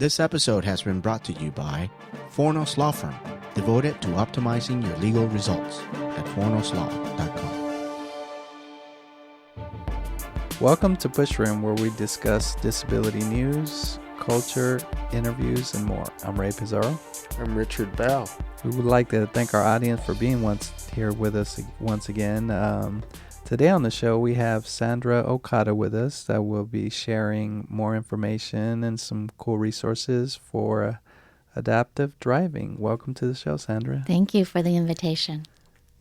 This episode has been brought to you by Fornos Law Firm, devoted to optimizing your legal results at fornoslaw.com. Welcome to Push Room, where we discuss disability news, culture, interviews, and more. I'm Ray Pizarro. I'm Richard Bell. We would like to thank our audience for being here with us once again. Today on the show, we have Sandra Okada with us that will be sharing more information and some cool resources for adaptive driving. Welcome to the show, Sandra. Thank you for the invitation.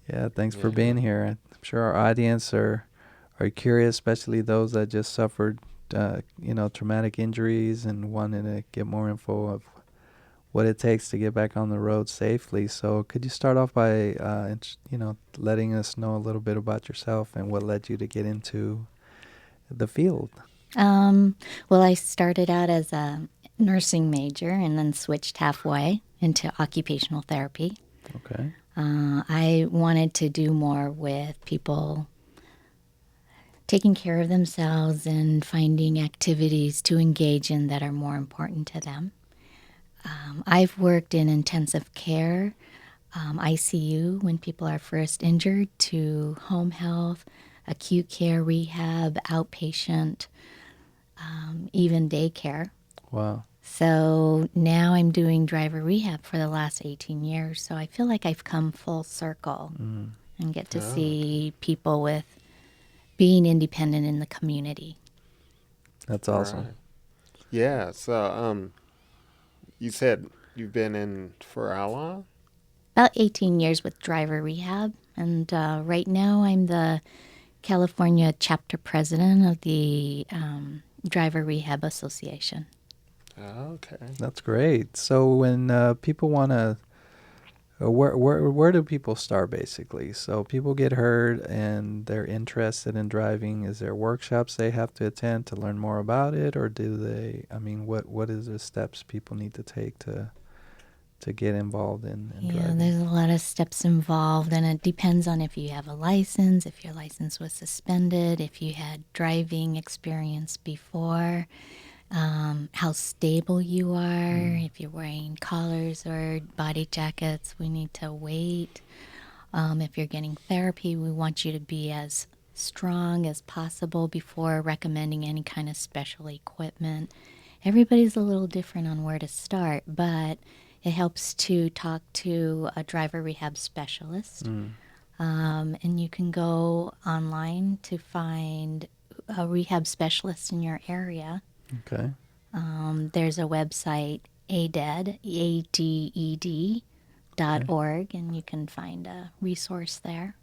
Yeah, thanks for being here. I'm sure our audience are curious, especially those that just suffered, traumatic injuries and wanted to get more info of what it takes to get back on the road safely. So could you start off by, letting us know a little bit about yourself and what led you to get into the field? Well, I started out as a nursing major and then switched halfway into occupational therapy. Okay. I wanted to do more with people taking care of themselves and finding activities to engage in that are more important to them. I've worked in intensive care, ICU when people are first injured, to home health, acute care, rehab, outpatient, even daycare. Wow. So now I'm doing driver rehab for the last 18 years. So I feel like I've come full circle and get to see people with being independent in the community. That's awesome. Right. Yeah, so you said you've been in for how long? About 18 years with driver rehab. And right now I'm the California chapter president of the Driver Rehab Association. Okay. That's great. So when people want to, where do people start basically? So people get hurt and they're interested in driving. Is there workshops they have to attend to learn more about it, or do they? I mean, what is the steps people need to take to get involved in driving? There's a lot of steps involved, and it depends on if you have a license, if your license was suspended, if you had driving experience before. How stable you are, if you're wearing collars or body jackets, we need to wait. If you're getting therapy, we want you to be as strong as possible before recommending any kind of special equipment. Everybody's a little different on where to start, but it helps to talk to a driver rehab specialist. And you can go online to find a rehab specialist in your area. Okay. There's a website, ADED, ADED.org, and you can find a resource there.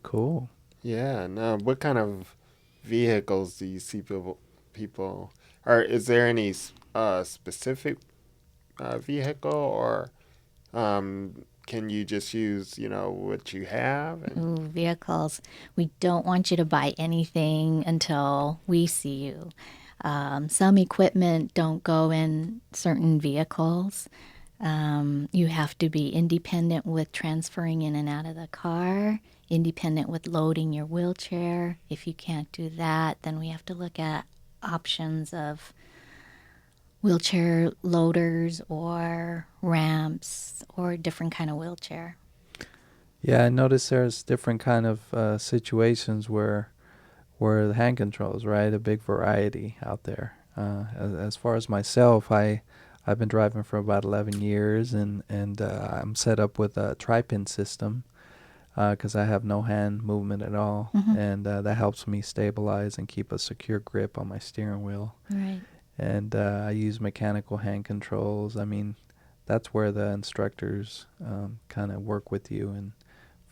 Cool. Yeah. Now, what kind of vehicles do you see people? Or is there any specific vehicle, or can you just use what you have? Vehicles. We don't want you to buy anything until we see you. Some equipment don't go in certain vehicles. You have to be independent with transferring in and out of the car, independent with loading your wheelchair. If you can't do that, then we have to look at options of wheelchair loaders or ramps or different kind of wheelchair. Yeah, I noticed there's different kind of situations where the hand controls, right? A big variety out there. As far as myself, I've been driving for about 11 years, and I'm set up with a tri-pin system because I have no hand movement at all, and that helps me stabilize and keep a secure grip on my steering wheel. Right. And I use mechanical hand controls. I mean, that's where the instructors kind of work with you and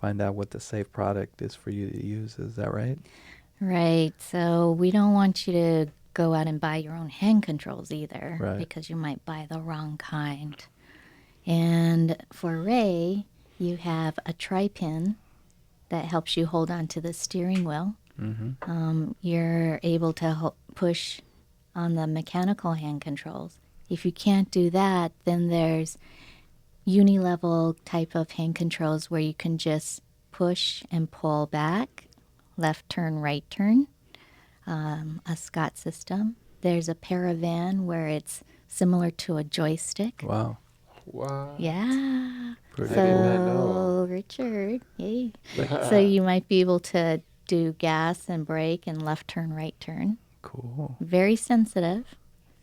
find out what the safe product is for you to use. Is that right? Right. So we don't want you to go out and buy your own hand controls either, Right. because you might buy the wrong kind. And for Ray, you have a tri-pin that helps you hold on to the steering wheel. You're able to push on the mechanical hand controls. If you can't do that, then there's uni-level type of hand controls where you can just push and pull back, left turn, right turn, a Scott system. There's a Paravan where it's similar to a joystick. Wow. What? Yeah. Pretty I did cool. not know. So, Richard, yay. So you might be able to do gas and brake and left turn, right turn. Cool. Very sensitive.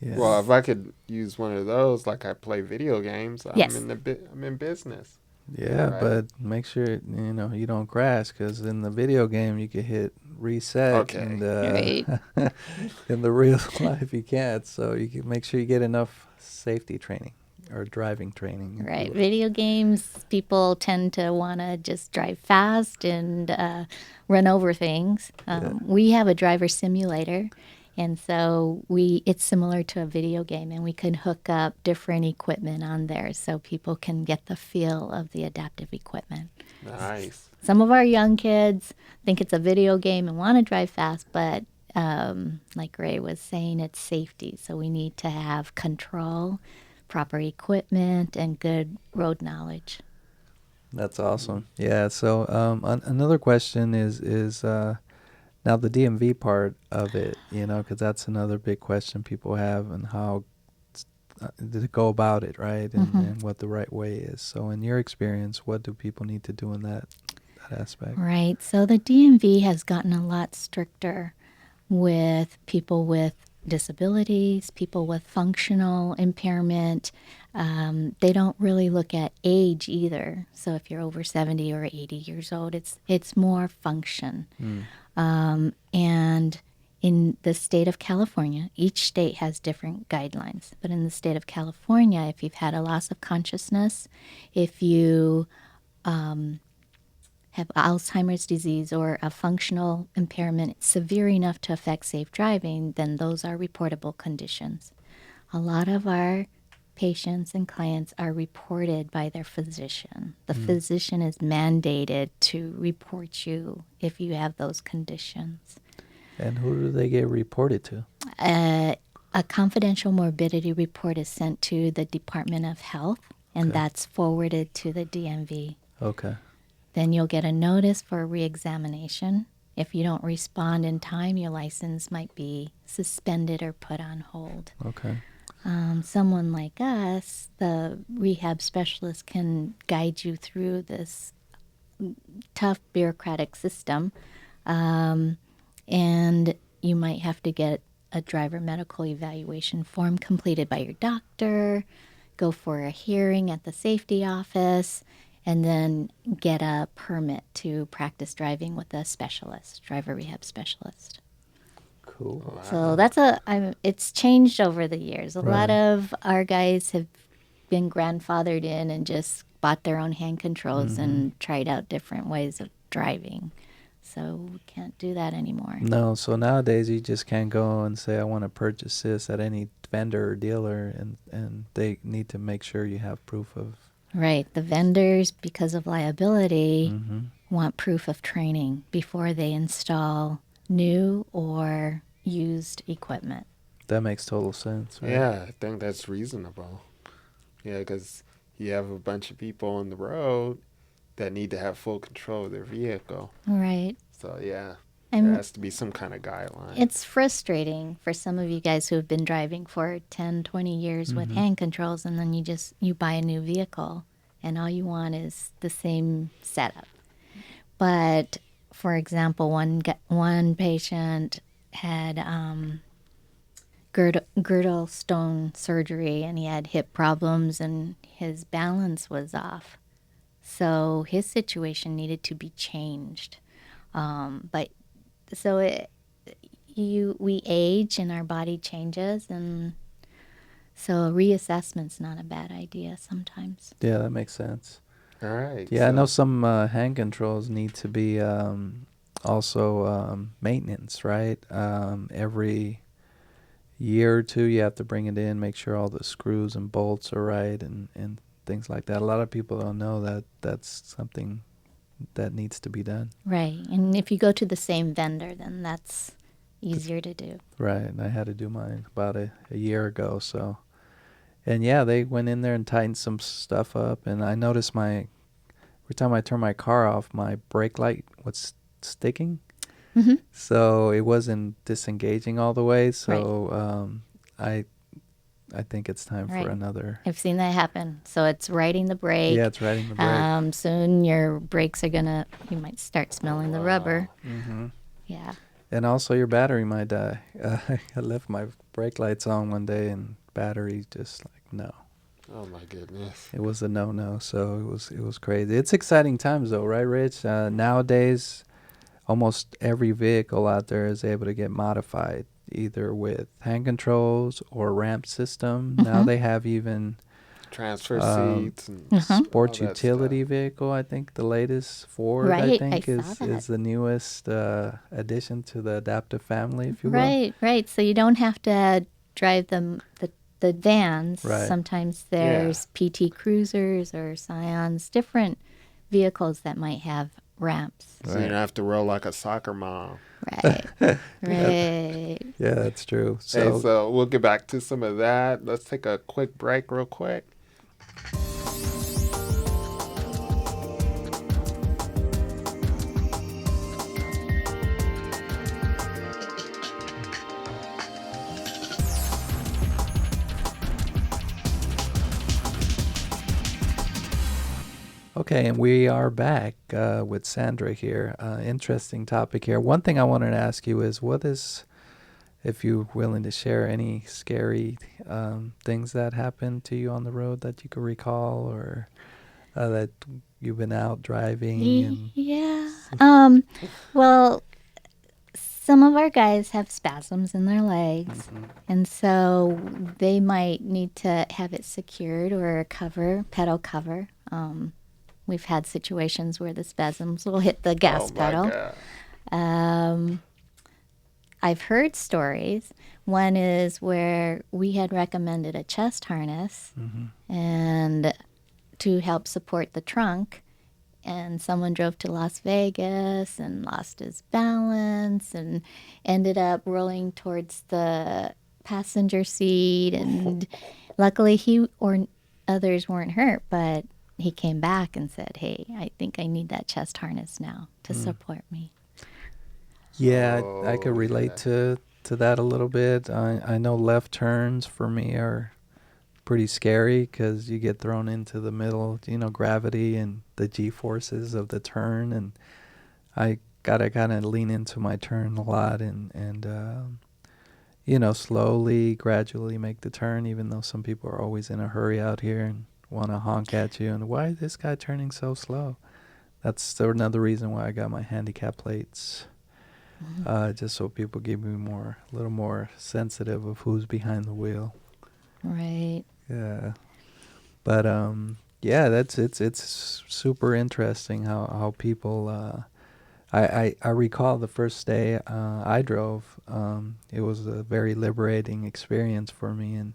Yeah. Well, if I could use one of those, like I play video games, Yes. I'm in business. Yeah, Right. but make sure you don't crash, because in the video game you can hit reset, Okay. and Right. in the real life you can't. So you can make sure you get enough safety training or driving training. if you Right. will. Video games, people tend to want to just drive fast and run over things. We have a driver simulator, and so it's similar to a video game, and we can hook up different equipment on there so people can get the feel of the adaptive equipment. Nice. Some of our young kids think it's a video game and want to drive fast, but like Ray was saying, it's safety. So we need to have control, proper equipment, and good road knowledge. That's awesome. Yeah. So another question is now the DMV part of it, because that's another big question people have, and how to go about it, right? And what the right way is. So in your experience, what do people need to do in that aspect? Right. So the DMV has gotten a lot stricter with people with disabilities, people with functional impairment. They don't really look at age either. So if you're over 70 or 80 years old, it's more function. And in the state of California, each state has different guidelines. But in the state of California, if you've had a loss of consciousness, if you have Alzheimer's disease or a functional impairment severe enough to affect safe driving, then those are reportable conditions. A lot of our patients and clients are reported by their physician. The physician is mandated to report you if you have those conditions. And who do they get reported to? A confidential morbidity report is sent to the Department of Health, and that's forwarded to the DMV. Okay. Then you'll get a notice for reexamination. If you don't respond in time, your license might be suspended or put on hold. Okay. Someone like us, the rehab specialist, can guide you through this tough bureaucratic system. And you might have to get a driver medical evaluation form completed by your doctor, go for a hearing at the safety office, and then get a permit to practice driving with a specialist, driver rehab specialist. Cool. So it's changed over the years. A lot of our guys have been grandfathered in and just bought their own hand controls and tried out different ways of driving. So we can't do that anymore. No, so nowadays you just can't go and say, I want to purchase this at any vendor or dealer, and they need to make sure you have proof of. Right. The vendors, because of liability, want proof of training before they install new or used equipment. That makes total sense, right? Yeah, I think that's reasonable. Yeah, because you have a bunch of people on the road that need to have full control of their vehicle. Right. So, yeah, And there has to be some kind of guideline. it's frustrating for some of you guys who have been driving for 10, 20 years with hand controls, and then you buy a new vehicle and all you want is the same setup. But for example, one patient had girdle stone surgery, and he had hip problems and his balance was off. So his situation needed to be changed. But so we age and our body changes, and so a reassessment's not a bad idea sometimes. Yeah, that makes sense. All right. Yeah, I so- know some hand controls need to be also maintenance, right? Every year or two you have to bring it in, make sure all the screws and bolts are right, and things like that. A lot of people don't know that that's something that needs to be done. Right. And if you go to the same vendor, then that's easier to do. Right, and I had to do mine about a year ago, so. And yeah, they went in there and tightened some stuff up, and I noticed every time I turn my car off, my brake light was sticking. So it wasn't disengaging all the way, so I I think it's time Right. for another. I've seen that happen. So it's riding the brake. Yeah, it's riding the brake. Soon your brakes are you might start smelling the rubber. Mm-hmm. Yeah. And also your battery might die. I left my brake lights on one day and battery just like no. Oh my goodness. It was a no. So it was crazy. It's exciting times though, right, Rich? Nowadays, almost every vehicle out there is able to get modified either with hand controls or ramp system. Now they have even Transfer seats and sports all that utility stuff. vehicle. I think the latest Ford, I Right. I think, saw that. is the newest addition to the adaptive family, if you will. Right, right. So you don't have to drive the vans. Right. Sometimes there's PT Cruisers or Scions, different vehicles that might have ramps. So you don't have to roll like a soccer mom. Right, right. Yeah, that's true. Hey, so we'll get back to some of that. Let's take a quick break real quick. Okay, and we are back with Sandra here. Interesting topic here. One thing I wanted to ask you is if you're willing to share, any scary things that happened to you on the road that you could recall, or that you've been out driving? And Yeah. Well, some of our guys have spasms in their legs, and so they might need to have it secured or a pedal cover. We've had situations where the spasms will hit the gas Oh my pedal. God. I've heard stories. One is where we had recommended a chest harness and to help support the trunk, and someone drove to Las Vegas and lost his balance and ended up rolling towards the passenger seat, and luckily he or others weren't hurt, but he came back and said, "Hey, I think I need that chest harness now to support me." yeah, I Oh, could relate yeah. to that a little bit. I know left turns for me are pretty scary because you get thrown into the middle, gravity and the G-forces of the turn, and I gotta kind of lean into my turn a lot and slowly, gradually make the turn, even though some people are always in a hurry out here and want to honk at you. And why is this guy turning so slow? That's another reason why I got my handicap plates, just so people give me a little more sensitive of who's behind the wheel. Right. Yeah, but yeah, it's super interesting how people. I recall the first day I drove. It was a very liberating experience for me, and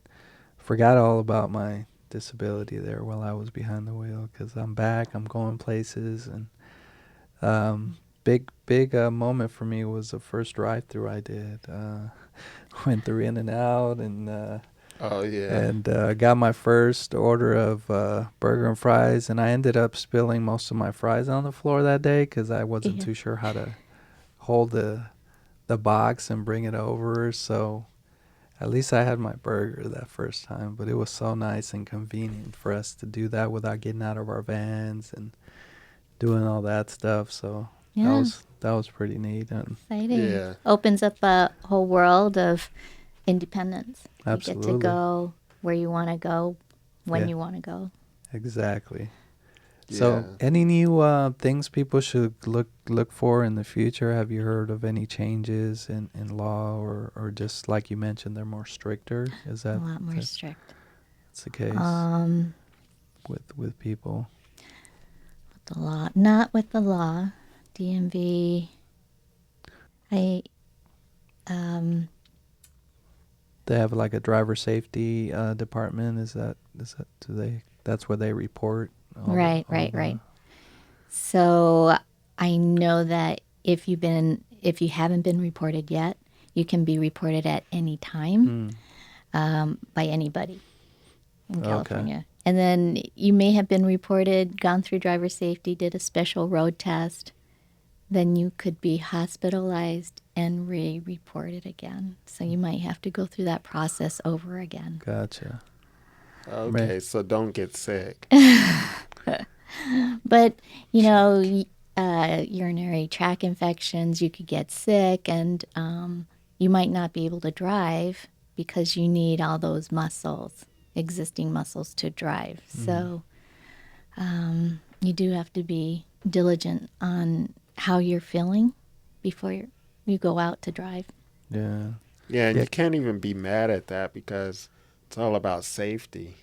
forgot all about my disability there while I was behind the wheel, because I'm back, I'm going places, and big moment for me was the first drive-through I did. Went through In and Out and. Oh yeah. And got my first order of burger and fries, and I ended up spilling most of my fries on the floor that day because I wasn't Yeah. too sure how to hold the box and bring it over. So at least I had my burger that first time, but it was so nice and convenient for us to do that without getting out of our vans and doing all that stuff. So Yeah. that was pretty neat. And Exciting. Yeah. Opens up a whole world of independence. You get Absolutely. to go where you want to go, when Yeah. you want to go. Exactly. Yeah. So, any new things people should look for in the future? Have you heard of any changes in law, or just like you mentioned, they're more stricter? Is that A lot more that's strict. the case with people? The law, not with the law. DMV. They have like a driver safety department. Is that that's where they report? Right. So I know that if you haven't been reported yet, you can be reported at any time by anybody in California. And then you may have been reported, gone through driver safety, did a special road test. Then you could be hospitalized and report it again. So you might have to go through that process over again. Gotcha. Okay, so don't get sick. But, you know, urinary tract infections, you could get sick, and you might not be able to drive because you need all those muscles, existing muscles, to drive. So you do have to be diligent on how you're feeling before you go out to drive. Yeah. Yeah, and Yeah. you can't even be mad at that because it's all about safety.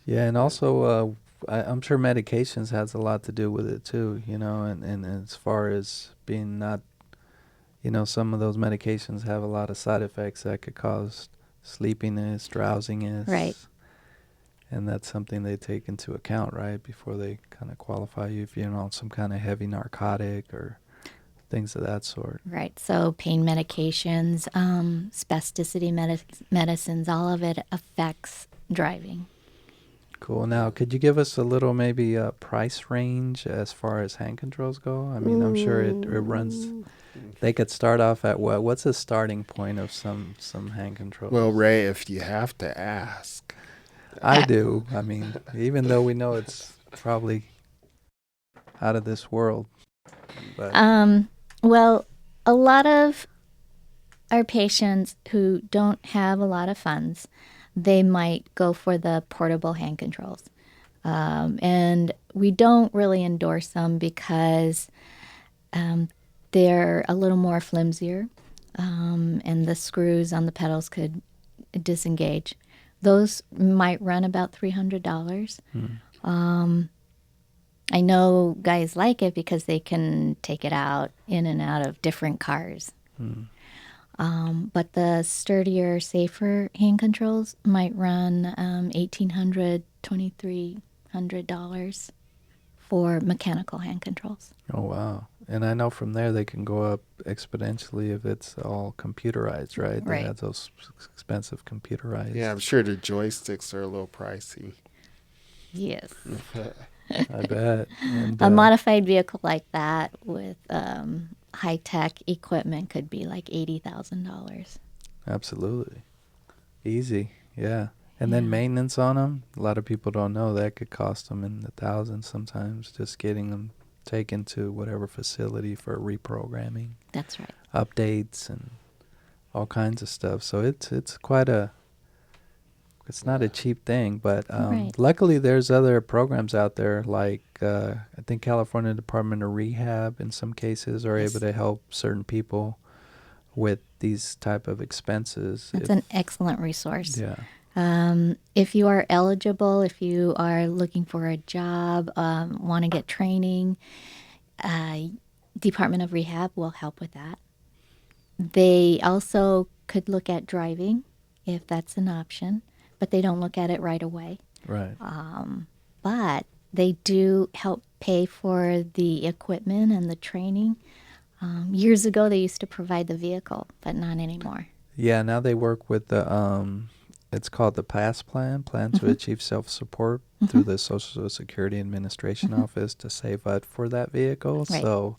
Yeah, and also, I'm sure medications has a lot to do with it too, you know, and as far as being not, you know, some of those medications have a lot of side effects that could cause sleepiness, drowsiness. Right. And that's something they take into account, right, before they kind of qualify you if you're on some kind of heavy narcotic or things of that sort. Right. So pain medications, spasticity medicines, all of it affects driving. Cool. Now, could you give us a little maybe price range as far as hand controls go? I mean, I'm sure it runs. They could start off at what? What's the starting point of some hand controls? Well, Ray, if you have to ask. I do. I mean, even though we know it's probably out of this world. But Well, a lot of our patients who don't have a lot of funds, they might go for the portable hand controls. And we don't really endorse them because they're a little more flimsier, and the screws on the pedals could disengage. Those might run about $300. I know guys like it because they can take it out in and out of different cars. But the sturdier, safer hand controls might run $1,800, $2,300 for mechanical hand controls. oh wow! And I know from there they can go up exponentially if it's all computerized, right? They Right. have those expensive computerized. Yeah, I'm sure the joysticks are a little pricey. Yes. I bet. And, A modified vehicle like that with high-tech equipment could be like $80,000. absolutely. Easy, yeah. And then Yeah. maintenance on them, a lot of people don't know that could cost them in the thousands sometimes, just getting them taken to whatever facility for reprogramming, That's right. updates, and all kinds of stuff. So it's quite a, it's not a cheap thing, but Right. luckily there's other programs out there like I think California Department of Rehab in some cases are Yes. able to help certain people with these type of expenses. That's an excellent resource. Yeah. If you are eligible, if you are looking for a job, want to get training, Department of Rehab will help with that. They also could look at driving if that's an option, but they don't look at it right away. Right. But they do help pay for the equipment and the training. Years ago, they used to provide the vehicle, but not anymore. Yeah, now they work with the it's called the PASS plan to achieve self-support through the Social Security Administration office to save up for that vehicle. Right. So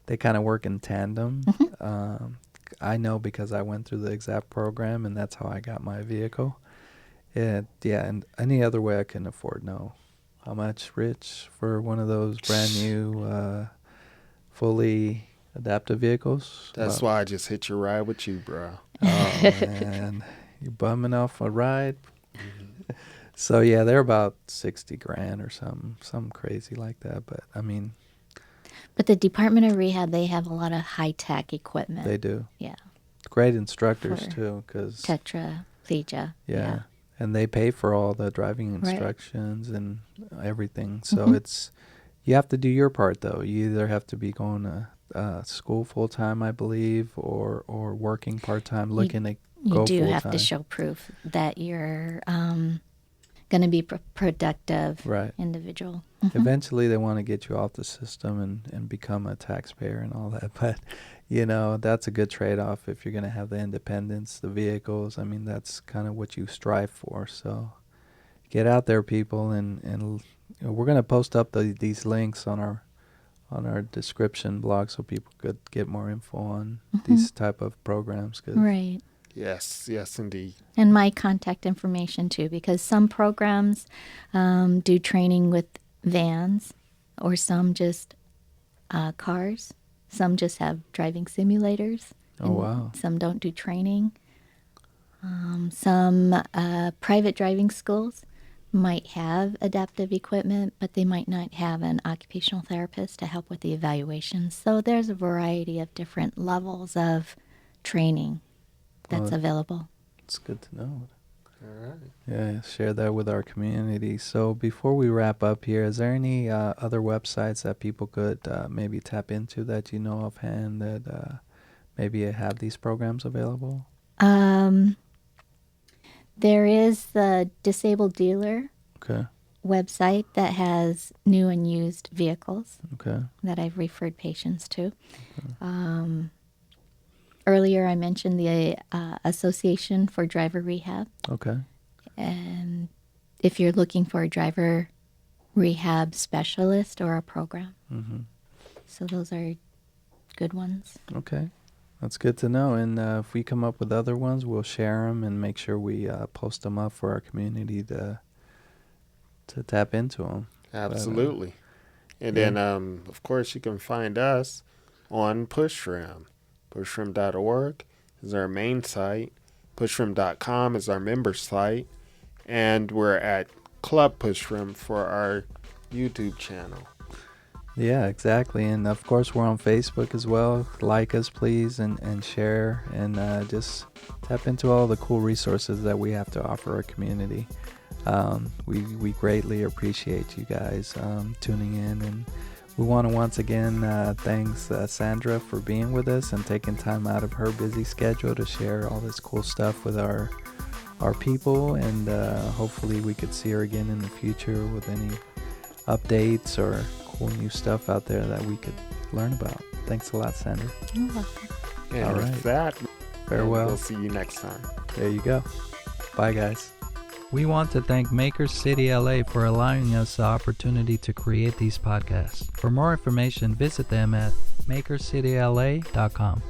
they kind of work in tandem. I know because I went through the exact program and that's how I got my vehicle. And any other way I can afford, no. How much, Rich, for one of those brand new fully adaptive vehicles? That's About- why I just hit your ride with you, bro. Oh man, you bumming off a ride. So yeah, they're about 60 grand or something crazy like that. But I mean, But the Department of Rehab, they have a lot of high-tech equipment. they do Yeah. great instructors For too, because Tetraplegia. yeah, and they pay for all the driving Right. instructions and everything. So it's you have to do your part though. You either have to be going to school full time, I believe, or working part time, looking to You go do full have time. to show proof that you're going to be productive Right. individual. Eventually, they want to get you off the system and become a taxpayer and all that. But, you know, that's a good trade-off if you're going to have the independence, the vehicles. I mean, that's kind of what you strive for. So get out there, people, and you know, we're going to post up these links on on our description blog so people could get more info on these type of programs. Right. Yes, yes, indeed. And my contact information too, because some programs do training with vans, or some just cars. Some just have driving simulators. Oh, wow. Some don't do training. Some private driving schools might have adaptive equipment, but they might not have an occupational therapist to help with the evaluations. So there's a variety of different levels of training that's available. It's good to know. All right. Yeah, share that with our community. So before we wrap up here, is there any other websites that people could maybe tap into that you know offhand that maybe have these programs available? There is the Disabled Dealer Okay. website that has new and used vehicles Okay. that I've referred patients to. Earlier, I mentioned the Association for Driver Rehab. Okay. And if you're looking for a driver rehab specialist or a program. So those are good ones. Okay. That's good to know. And if we come up with other ones, we'll share them and make sure we post them up for our community to tap into them. Absolutely. And then, of course, you can find us on Pushrim. Pushrim.org is our main site. Pushrim.com is our member site. And we're at Club Pushrim for our YouTube channel. Yeah, exactly. And of course, we're on Facebook as well. Like us, please, and share, and just tap into all the cool resources that we have to offer our community. We greatly appreciate you guys tuning in, and we want to once again thanks Sandra for being with us and taking time out of her busy schedule to share all this cool stuff with our people, and hopefully we could see her again in the future with any updates or cool new stuff out there that we could learn about. Thanks a lot, Sandra. You're welcome. And All with right. that, Farewell. we'll see you next time. There you go. Bye, guys. We want to thank Maker City LA for allowing us the opportunity to create these podcasts. For more information, visit them at makercityla.com.